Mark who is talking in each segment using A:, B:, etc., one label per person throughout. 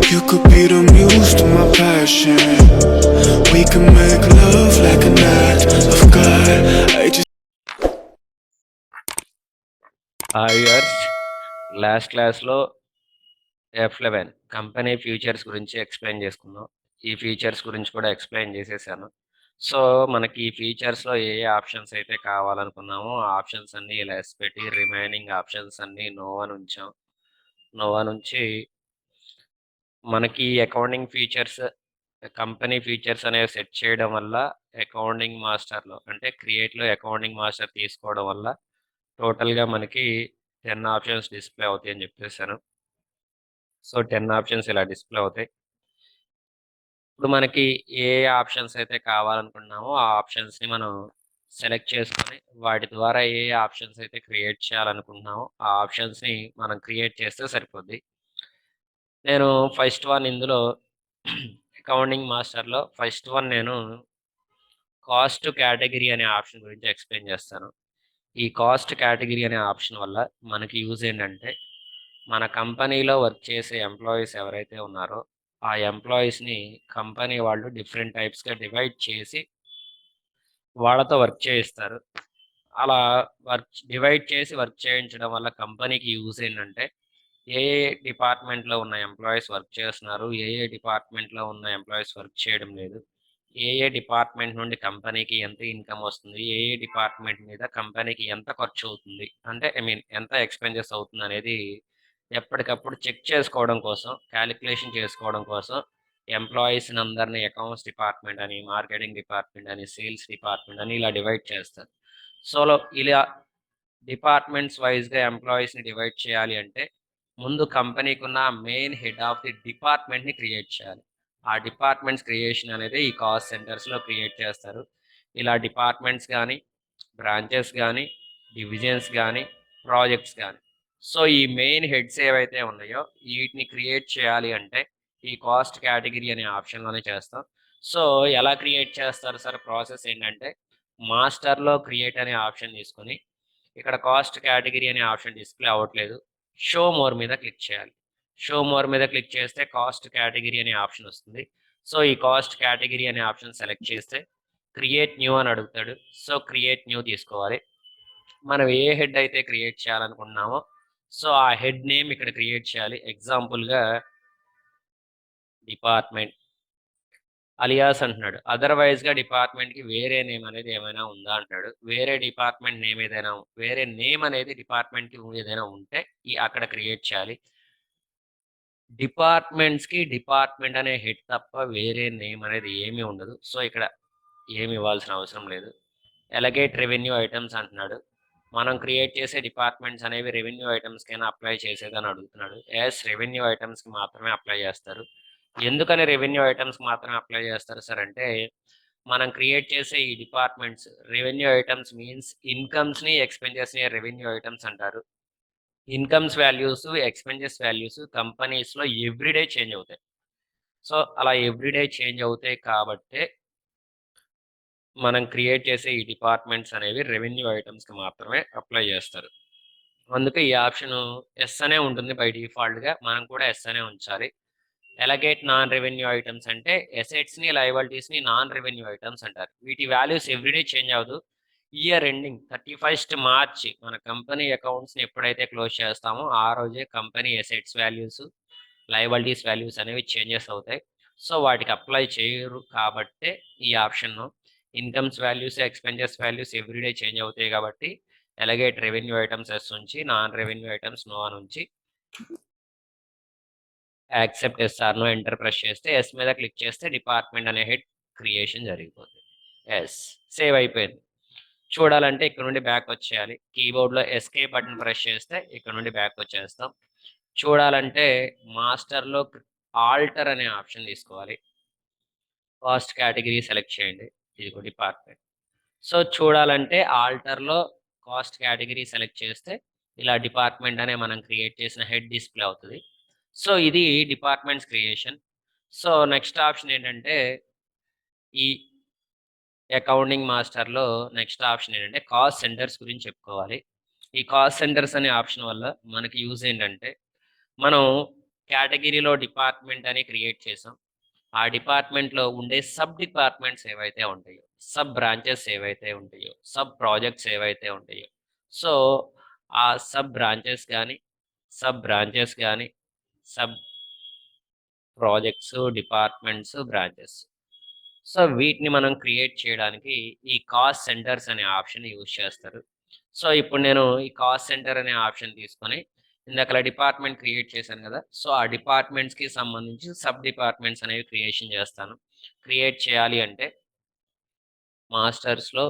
A: You could be the muse to my passion. We can make love like an act of God. I just
B: years last క్లాస్లో F11 company features గురించి explain చేసుకున్నాం. ఈ features గురించి కూడా explain చేసేసాను. So మనకి ఈ ఫీచర్స్లో ఏ ఏ options అయితే కావాలనుకున్నామో ఆ ఆప్షన్స్ అన్నీ ఇలా ఎస్ పెట్టి రిమైనింగ్ ఆప్షన్స్ అన్నీ నో అని ఉంచాం. నో అని ఉంచి మనకి అకౌంటింగ్ ఫీచర్స్ కంపెనీ ఫీచర్స్ అనేవి సెట్ చేయడం వల్ల అకౌంటింగ్ మాస్టర్లో అంటే క్రియేట్లో అకౌంటింగ్ మాస్టర్ తీసుకోవడం వల్ల టోటల్గా మనకి 10 ఆప్షన్స్ డిస్ప్లే అవుతాయి అని చెప్పేసాను. సో 10 ఆప్షన్స్ ఇలా డిస్ప్లే అవుతాయి. ఇప్పుడు మనకి ఏ ఆప్షన్స్ అయితే కావాలనుకుంటున్నామో ఆ ఆప్షన్స్ని మనం సెలెక్ట్ చేసుకొని వాటి ద్వారా ఏ ఆప్షన్స్ అయితే క్రియేట్ చేయాలనుకుంటున్నామో ఆ ఆప్షన్స్ని మనం క్రియేట్ చేస్తే సరిపోద్ది. నేను ఫస్ట్ వన్ ఇందులో అకౌంటింగ్ మాస్టర్లో ఫస్ట్ వన్ నేను కాస్ట్ కేటగిరీ అనే ఆప్షన్ గురించి ఎక్స్ప్లెయిన్ చేస్తాను. ఈ కాస్ట్ కేటగిరీ అనే ఆప్షన్ వల్ల మనకి యూజ్ ఏంటంటే మన కంపెనీలో వర్క్ చేసే ఎంప్లాయీస్ ఎవరైతే ఉన్నారో ఆ ఎంప్లాయీస్ని కంపెనీ వాళ్ళు డిఫరెంట్ టైప్స్గా డివైడ్ చేసి వాళ్ళతో వర్క్ చేయిస్తారు. అలా డివైడ్ చేసి వర్క్ చేయించడం వల్ల కంపెనీకి యూజ్ ఏంటంటే ఏ ఏ డిపార్ట్మెంట్లో ఉన్న ఎంప్లాయీస్ వర్క్ చేస్తున్నారు, ఏ ఏ డిపార్ట్మెంట్లో ఉన్న ఎంప్లాయీస్ వర్క్ చేయడం లేదు, ఏ ఏ డిపార్ట్మెంట్ నుండి కంపెనీకి ఎంత ఇన్కమ్ వస్తుంది, ఏ ఏ డిపార్ట్మెంట్ మీద కంపెనీకి ఎంత ఖర్చు అవుతుంది, అంటే ఐ మీన్ ఎంత ఎక్స్పెన్సెస్ అవుతుంది అనేది ఎప్పటికప్పుడు చెక్ చేసుకోవడం కోసం, క్యాలిక్యులేషన్ చేసుకోవడం కోసం ఎంప్లాయీస్ని అందరినీ అకౌంట్స్ డిపార్ట్మెంట్ అని, మార్కెటింగ్ డిపార్ట్మెంట్ అని, సేల్స్ డిపార్ట్మెంట్ అని ఇలా డివైడ్ చేస్తారు. సో ఇలా డిపార్ట్మెంట్స్ వైజ్గా ఎంప్లాయీస్ని డివైడ్ చేయాలి అంటే ముందు కంపెనీకి ఉన్న మెయిన్ హెడ్ ఆఫ్ ది డిపార్ట్మెంట్ని క్రియేట్ చేయాలి. ఆ డిపార్ట్మెంట్స్ క్రియేషన్ అనేది ఈ కాస్ట్ సెంటర్స్లో క్రియేట్ చేస్తారు. ఇలా డిపార్ట్మెంట్స్ కానీ, బ్రాంచెస్ కానీ, డివిజన్స్ కానీ, ప్రాజెక్ట్స్ కానీ. సో ఈ మెయిన్ హెడ్స్ ఏవైతే ఉన్నాయో వీటిని క్రియేట్ చేయాలి అంటే ఈ కాస్ట్ కేటగిరీ అనే ఆప్షన్లోనే చేస్తాం. సో ఎలా క్రియేట్ చేస్తారు సార్? ప్రాసెస్ ఏంటంటే మాస్టర్లో క్రియేట్ అనే ఆప్షన్ తీసుకొని ఇక్కడ కాస్ట్ కేటగిరీ అనే ఆప్షన్ డిస్ప్లే అవ్వట్లేదు. షో మోర్ మీద క్లిక్ చేయాలి. షో మోర్ మీద క్లిక్ చేస్తే కాస్ట్ కేటగిరీ అనే ఆప్షన్ వస్తుంది. సో ఈ కాస్ట్ కేటగిరీ అనే ఆప్షన్ సెలెక్ట్ చేస్తే క్రియేట్ న్యూ అని అడుగుతాడు. సో క్రియేట్ న్యూ తీసుకోవాలి. మనం ఏ హెడ్ అయితే క్రియేట్ చేయాలనుకుంటున్నామో సో ఆ హెడ్ నేమ్ ఇక్కడ క్రియేట్ చేయాలి. ఎగ్జాంపుల్గా డిపార్ట్మెంట్ అలియాస్ అంటున్నాడు. అదర్వైజ్గా డిపార్ట్మెంట్కి వేరే నేమ్ అనేది ఏమైనా ఉందా అంటాడు. వేరే డిపార్ట్మెంట్ నేమ్ ఏదైనా వేరే నేమ్ అనేది డిపార్ట్మెంట్కి ఏదైనా ఉంటే అక్కడ క్రియేట్ చేయాలి. డిపార్ట్మెంట్స్కి డిపార్ట్మెంట్ అనే హెడ్ తప్ప వేరే నేమ్ అనేది ఏమీ ఉండదు. సో ఇక్కడ ఏమి ఇవ్వాల్సిన అవసరం లేదు. ఎలగేట్ రెవెన్యూ ఐటమ్స్ అంటున్నాడు. మనం క్రియేట్ చేసే డిపార్ట్మెంట్స్ అనేవి రెవెన్యూ ఐటమ్స్కైనా అప్లై చేసేదని అడుగుతున్నాడు. ఎస్, రెవెన్యూ ఐటమ్స్కి మాత్రమే అప్లై చేస్తారు. ఎందుకని రెవెన్యూ ఐటమ్స్కి మాత్రమే అప్లై చేస్తారు సార్ అంటే మనం క్రియేట్ చేసే ఈ డిపార్ట్మెంట్స్ రెవెన్యూ ఐటమ్స్ మీన్స్ ఇన్కమ్స్ని ఎక్స్పెన్సెస్ని రెవెన్యూ ఐటమ్స్ అంటారు. ఇన్కమ్స్ వాల్యూస్, ఎక్స్పెన్సెస్ వాల్యూస్ కంపెనీస్లో ఎవ్రీడే చేంజ్ అవుతాయి. సో అలా ఎవ్రీడే చేంజ్ అవుతాయి కాబట్టే మనం క్రియేట్ చేసే ఈ డిపార్ట్మెంట్స్ అనేవి రెవెన్యూ ఐటమ్స్కి మాత్రమే అప్లై చేస్తారు. అందుకే ఈ ఆప్షన్ ఎస్ అనే ఉంటుంది బై డిఫాల్ట్గా. మనం కూడా ఎస్ అనే ఉంచాలి. ఎలగేట్ నాన్ రెవెన్యూ ఐటమ్స్ అంటే ఎసెట్స్ని, లయబిలిటీస్ని నాన్ రెవెన్యూ ఐటమ్స్ అంటారు. వీటి వాల్యూస్ ఎవ్రీడే చేంజ్ అవ్వదు. ఇయర్ ఎండింగ్ 31st March మన కంపెనీ అకౌంట్స్ని ఎప్పుడైతే క్లోజ్ చేస్తామో ఆ రోజే company assets values, liabilities values అనేవి చేంజెస్ అవుతాయి. సో వాటికి అప్లై చేయరు కాబట్టే ఈ option incomes values, expenses values every day change అవుతాయి కాబట్టి ఎలగేట్ రెవెన్యూ ఐటమ్స్ ఎస్ ఉంచి నాన్ రెవెన్యూ ఐటమ్స్ నో అని ఉంచి accept yes or no enter press చేస్తే ఎస్ మీద క్లిక్ చేస్తే డిపార్ట్మెంట్ అనే హెడ్ క్రియేషన్ జరిగిపోతుంది. ఎస్, సేవ్ అయిపోయింది. చూడాలంటే ఇక్కడ నుండి బ్యాక్ వచ్చేయాలి. కీబోర్డ్లో ఎస్కేప్ బటన్ ప్రెస్ చేస్తే ఇక్కడ నుండి బ్యాక్ వచ్చేస్తాం. చూడాలంటే మాస్టర్లో ఆల్టర్ అనే ఆప్షన్ తీసుకోవాలి. కాస్ట్ కేటగిరీ సెలెక్ట్ చేయండి. ఇదిగో డిపార్ట్మెంట్. సో చూడాలంటే ఆల్టర్లో కాస్ట్ కేటగిరీ సెలెక్ట్ చేస్తే ఇలా డిపార్ట్మెంట్ అనే మనం క్రియేట్ చేసిన హెడ్ డిస్ప్లే అవుతుంది. సో ఇది departments creation. So next option ఏంటంటే ఈ అకౌంటింగ్ మాస్టర్లో నెక్స్ట్ ఆప్షన్ ఏంటంటే కాస్ట్ సెంటర్స్ గురించి చెప్పుకోవాలి. ఈ కాస్ట్ సెంటర్స్ అనే ఆప్షన్ వల్ల మనకి యూజ్ ఏంటంటే మనం కేటగిరీలో డిపార్ట్మెంట్ అని క్రియేట్ చేసాం. ఆ డిపార్ట్మెంట్‌లో ఉండే సబ్ డిపార్ట్మెంట్స్ ఏవైతే ఉంటాయో, సబ్ బ్రాంచెస్ ఏవైతే ఉంటాయో, సబ్ ప్రాజెక్ట్స్ ఏవైతే ఉంటాయో, సో, ఆ సబ్ బ్రాంచెస్ గాని, sub projects, departments, branches. So, వీటిని మనం క్రియేట్ చేయడానికి ఈ కాస్ట్ సెంటర్స్ అనే ఆప్షన్ యూజ్ చేస్తారు. సో, ఇప్పుడు నేను ఈ కాస్ట్ సెంటర్ అనే ఆప్షన్ తీసుకొని ఇందాకల డిపార్ట్మెంట్ క్రియేట్ చేశాను గదా! సో, ఆ డిపార్ట్మెంట్స్‌కి సంబంధించి సబ్ డిపార్ట్మెంట్స్ అనేవి క్రియేషన్ చేస్తాను. క్రియేట్ చేయాలి అంటే మాస్టర్స్‌లో,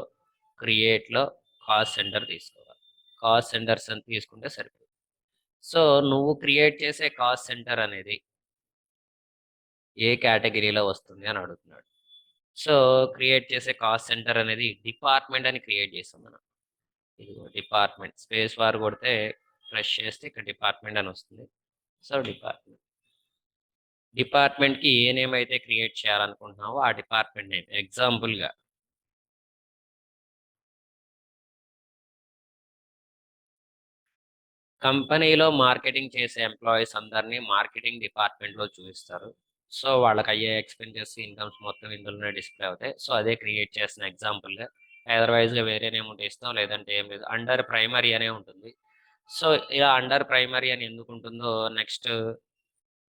B: క్రియేట్‌లో కాస్ట్ సెంటర్ తీసుకోవాలి. కాస్ట్ సెంటర్స్ అని తీసుకుంటే సరిపోతుంది. సో, నువ్వు క్రియేట్ చేసే కాస్ట్ సెంటర్ అనేది ఏ కేటగిరీలో వస్తుంది అని అడుగుతున్నాడు. సో, క్రియేట్ చేసే కాస్ట్ సెంటర్ అనేది డిపార్ట్మెంట్ అని క్రియేట్ చేసాం మనం. ఇదిగో డిపార్ట్మెంట్ స్పేస్ బార్ కొడితే ప్రెస్ చేస్తే ఇక్కడ డిపార్ట్మెంట్ అని వస్తుంది. So, department. డిపార్ట్మెంట్‌కి ఏ నేమ్ అయితే క్రియేట్ చేయాలనుకుంటున్నావో ఆ డిపార్ట్మెంట్ నేమ్. ఎగ్జాంపుల్‌గా కంపెనీలో మార్కెటింగ్ చేసే ఎంప్లాయీస్ అందరిని మార్కెటింగ్ డిపార్ట్మెంట్‌లో చూపిస్తారు. సో, వాళ్ళకయ్యే ఎక్స్‌పెన్సెస్, ఇన్‌కమ్స్ మొత్తం ఇందులోనే డిస్‌ప్లే అవుతాయి. సో, అదే క్రియేట్ చేసిన ఎగ్జాంపుల్‌గా. అదర్‌వైజ్‌గా వేరే నేమ్ ఉంటే ఇస్తాం. లేదంటే ఏం లేదు. అండర్ ప్రైమరీ అనే ఉంటుంది. సో, ఇలా అండర్ ప్రైమరీ అని ఎందుకుంటుందో నెక్స్ట్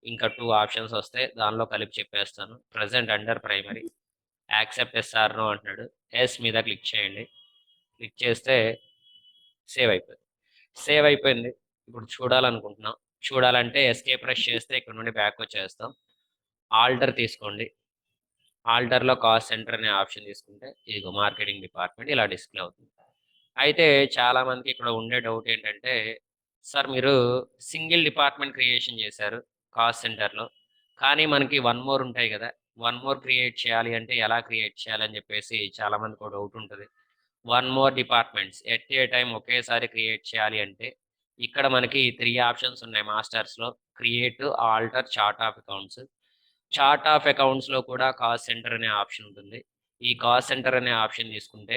B: ఇంకా 2 ఆప్షన్స్ వస్తాయి. దానిలో కలిపి చెప్పేస్తాను. Present under primary. Accept yes or no అంటున్నాడు. యెస్ మీద క్లిక్ చేయండి. క్లిక్ చేస్తే సేవ్ అయిపోద్ది. సేవ్ అయిపోయింది. ఇప్పుడు చూడాలనుకుంటున్నాం. చూడాలంటే ఎస్కేప్ ప్రెస్ చేస్తే ఇక్కడ నుండి బ్యాకొచ్చేస్తాం. ఆల్టర్ తీసుకోండి. ఆల్టర్‌లో కాస్ట్ సెంటర్ అనే ఆప్షన్ తీసుకుంటే ఇదిగో మార్కెటింగ్ డిపార్ట్మెంట్ ఇలా డిస్‌ప్లే అవుతుంది. అయితే చాలామందికి ఇక్కడ ఉండే డౌట్ ఏంటంటే, సార్ మీరు సింగిల్ డిపార్ట్మెంట్ క్రియేషన్ చేశారు కాస్ట్ సెంటర్‌లో. కానీ మనకి వన్ మోర్ ఉంటాయి గదా! వన్ మోర్ క్రియేట్ చేయాలి అంటే ఎలా క్రియేట్ చేయాలని జెప్పేసి చాలామందికి ఒక డౌట్ ఉంటది. One more departments at a time ఒకేసారి క్రియేట్ చేయాలి అంటే, ఇక్కడ మనకి 3 ఆప్షన్స్ ఉన్నాయి మాస్టర్స్‌లో. Create, alter, chart of accounts. Chart of అకౌంట్స్‌లో కూడా కాస్ట్ సెంటర్ అనే ఆప్షన్ ఉంటుంది. ఈ కాస్ట్ సెంటర్ అనే ఆప్షన్ తీసుకుంటే,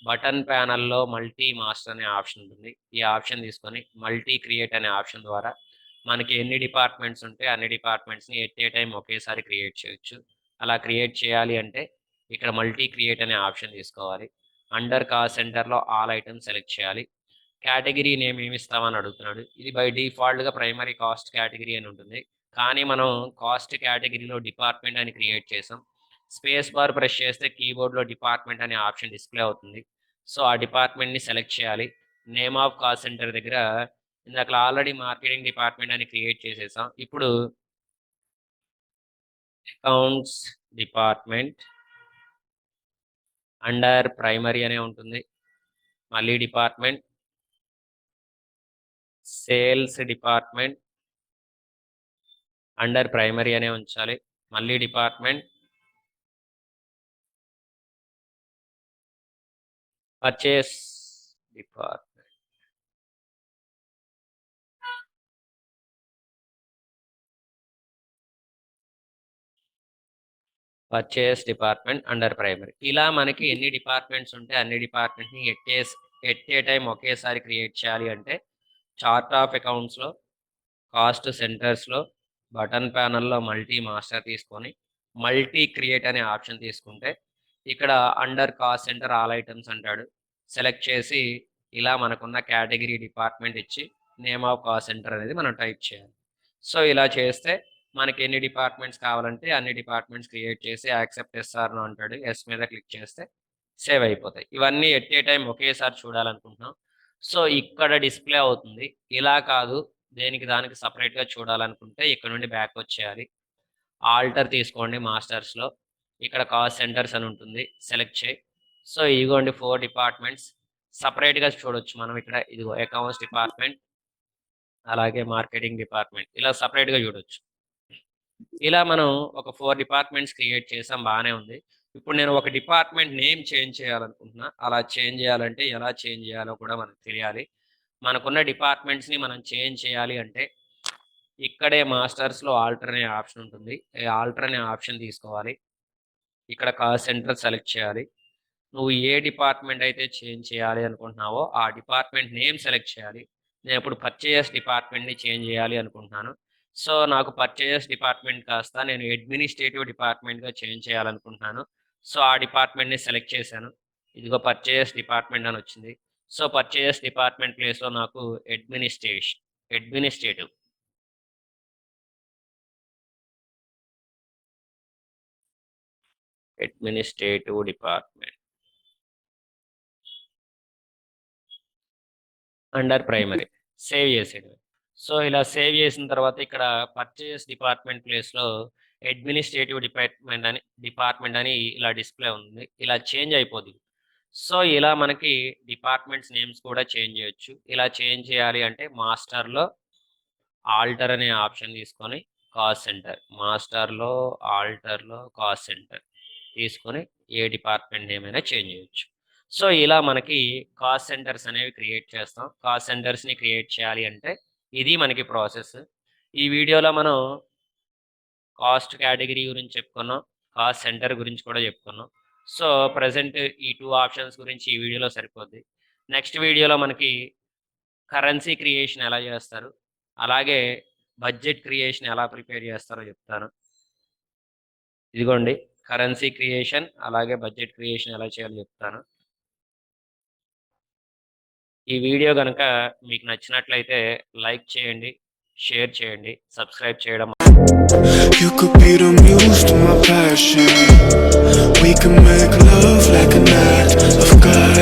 B: బటన్ ప్యానెల్‌లో మల్టీ మాస్టర్ అనే ఆప్షన్ ఉంటుంది. ఈ ఆప్షన్ తీసుకొని మల్టీ క్రియేట్ అనే ఆప్షన్ ద్వారా మనకి ఎన్ని డిపార్ట్మెంట్స్ ఉంటే అన్ని డిపార్ట్మెంట్స్‌ని ఎట్ ఏ టైమ్ ఒకేసారి క్రియేట్ చేయొచ్చు. అలా క్రియేట్ చేయాలి అంటే ఇక్కడ మల్టీ క్రియేట్ అనే ఆప్షన్ తీసుకోవాలి. అండర్ కాస్ట్ సెంటర్‌లో ఆల్ ఐటెమ్స్ సెలెక్ట్ చేయాలి. కేటగిరీ నేమ్ ఏమిస్తామని అడుగుతున్నాడు. ఇది బై డిఫాల్ట్‌గా ప్రైమరీ కాస్ట్ కేటగిరీ అని ఉంటుంది. కానీ మనం కాస్ట్ కేటగిరీలో డిపార్ట్మెంట్ అని క్రియేట్ చేసాం. స్పేస్ బార్ ప్రెస్ చేస్తే కీబోర్డ్‌లో డిపార్ట్మెంట్ అనే ఆప్షన్ డిస్‌ప్లే అవుతుంది. సో, ఆ డిపార్ట్మెంట్‌ని సెలెక్ట్ చేయాలి. నేమ్ ఆఫ్ కాస్ట్ సెంటర్ దగ్గర ఇందాకల ఆల్రెడీ మార్కెటింగ్ డిపార్ట్మెంట్ అని క్రియేట్ చేసేసాం. ఇప్పుడు అకౌంట్స్ డిపార్ట్మెంట్ అండర్ ప్రైమరీ అనే ఉంటుంది. మళ్ళీ department, sales department under primary అనే ఉంచాలి. మళ్ళీ department, purchase depart purchase department under primary. ఇలా మనకి ఎన్ని డిపార్ట్మెంట్స్ ఉంటే అన్ని డిపార్ట్మెంట్‌ని ఎట్ ఏ టైమ్ ఒకేసారి క్రియేట్ చేయాలి అంటే చార్ట్ ఆఫ్ అకౌంట్స్‌లో, కాస్ట్ సెంటర్స్‌లో, బటన్ ప్యానెల్‌లో మల్టీ మాస్టర్ తీసుకొని, మల్టీ క్రియేట్ అనే ఆప్షన్ తీసుకుంటే, ఇక్కడ under cost centre all items అంటాడు. సెలెక్ట్ చేసి ఇలా మనకున్న కేటగిరీ డిపార్ట్మెంట్ ఇచ్చి, నేమ్ ఆఫ్ కాస్ట్ సెంటర్ అనేది మనం టైప్ చేయాలి. సో, ఇలా చేస్తే మనకి ఎన్ని డిపార్ట్మెంట్స్ కావాలంటే అన్ని డిపార్ట్మెంట్స్ క్రియేట్ చేసి యాక్సెప్ట్ యెస్ ఆర్ నో అంటాడు. యెస్ మీద క్లిక్ చేస్తే సేవ్ అయిపోతాయి. ఇవన్నీ ఎట్ ఏ టైమ్ ఒకేసారి చూడాలనుకుంటున్నాం. సో, ఇక్కడ డిస్‌ప్లే అవుతుంది. ఇలా కాదు దేనికి దానికి సెపరేట్‌గా చూడాలనుకుంటే ఇక్కడ నుండి బ్యాకొచ్చేయాలి. ఆల్టర్ తీసుకోండి మాస్టర్స్‌లో. ఇక్కడ కాస్ట్ సెంటర్స్ అని ఉంటుంది. సెలెక్ట్ చేయి. సో, ఇదిగోండి 4 డిపార్ట్మెంట్స్ సెపరేట్‌గా చూడొచ్చు మనం ఇక్కడ. ఇదిగో అకౌంట్స్ డిపార్ట్మెంట్, అలాగే మార్కెటింగ్ డిపార్ట్మెంట్ ఇలా సెపరేట్‌గా చూడొచ్చు. ఇలా మనం ఒక 4 డిపార్ట్మెంట్స్ క్రియేట్ చేసాం బానే ఉంది. ఇప్పుడు నేను ఒక డిపార్ట్మెంట్ నేమ్ చేంజ్ చేయాలనుకుంటున్నా. అలా చేంజ్ చేయాలంటే ఎలా చేంజ్ చేయాలో కూడా మనకు తెలియాలి. మనకున్న డిపార్ట్మెంట్స్‌ని మనం చేంజ్ చేయాలి అంటే ఇక్కడే మాస్టర్స్‌లో ఆల్టర్ అనే ఆప్షన్ ఉంటుంది. ఈ ఆల్టర్ అనే ఆప్షన్ తీసుకోవాలి. ఇక్కడ కాస్ట్ సెంటర్ సెలెక్ట్ చేయాలి. నువ్వు ఏ డిపార్ట్మెంట్ అయితే చేంజ్ చేయాలి అనుకుంటున్నావో, ఆ డిపార్ట్మెంట్ నేమ్ సెలెక్ట్ చేయాలి. నేనిప్పుడు పర్చేస్ డిపార్ట్మెంట్‌ని చేంజ్ చేయాలి అనుకుంటున్నాను. సో, నాకు పర్చేజెస్ డిపార్ట్‌మెంట్ కాస్త నేను అడ్మినిస్ట్రేటివ్ డిపార్ట్‌మెంట్‌గా చేంజ్ చేయాలనుకుంటున్నాను. సో, ఆ డిపార్ట్‌మెంట్‌ని సెలెక్ట్ చేశాను. ఇదిగో పర్చేజెస్ డిపార్ట్‌మెంట్ అనొచ్చింది. సో, పర్చేజెస్ డిపార్ట్‌మెంట్ ప్లేస్‌లో నాకు administrative administrative department under primary save చేసేయడమే. సో, ఇలా సేవ్ చేసిన తర్వాత ఇక్కడ పర్చేజెస్ డిపార్ట్‌మెంట్ ప్లేస్‌లో అడ్మినిస్ట్రేటివ్ డిపార్ట్‌మెంట్ అని ఇలా డిస్‌ప్లే ఉంది. ఇలా చేంజ్ అయిపోద్ది. సో, ఇలా మనకి డిపార్ట్‌మెంట్స్ నేమ్స్ కూడా చేంజ్ చేయొచ్చు. ఇలా చేంజ్ చేయాలి అంటే ఆల్టర్ అనే ఆప్షన్ తీసుకొని ఆల్టర్‌లో కాస్ట్ సెంటర్ తీసుకొని ఏ డిపార్ట్‌మెంట్ నేమ్ అయినా చేంజ్ చేయొచ్చు. సో, ఇలా మనకి కాస్ట్ సెంటర్స్ అనేవి క్రియేట్ చేస్తాం. కాస్ట్ సెంటర్స్‌ని క్రియేట్ చేయాలి అంటే ఇది మనకి ప్రాసెస్. ఈ వీడియోలో మనం కాస్ట్ కేటగిరీ గురించి చెప్పుకున్నాం. కాస్ట్ సెంటర్ గురించి కూడా చెప్పుకున్నాం. సో, ప్రెజెంట్ ఈ 2 ఆప్షన్స్ గురించి ఈ వీడియోలో సరిపోద్ది. నెక్స్ట్ వీడియోలో మనకి కరెన్సీ క్రియేషన్ ఎలా చేస్తారు? అలాగే బడ్జెట్ క్రియేషన్ ఎలా ప్రిపేర్ చేస్తారో చెప్తాను. ఇదిగోండి కరెన్సీ క్రియేషన్, అలాగే బడ్జెట్ క్రియేషన్ ఎలా చేయాలో చెప్తాను. ఈ వీడియో గనక మీకు నచ్చినట్లయితే లైక్ చేయండి, షేర్ చేయండి, సబ్స్క్రైబ్ చేయడం
A: You could be the muse to my passion. We can make love like an act of God.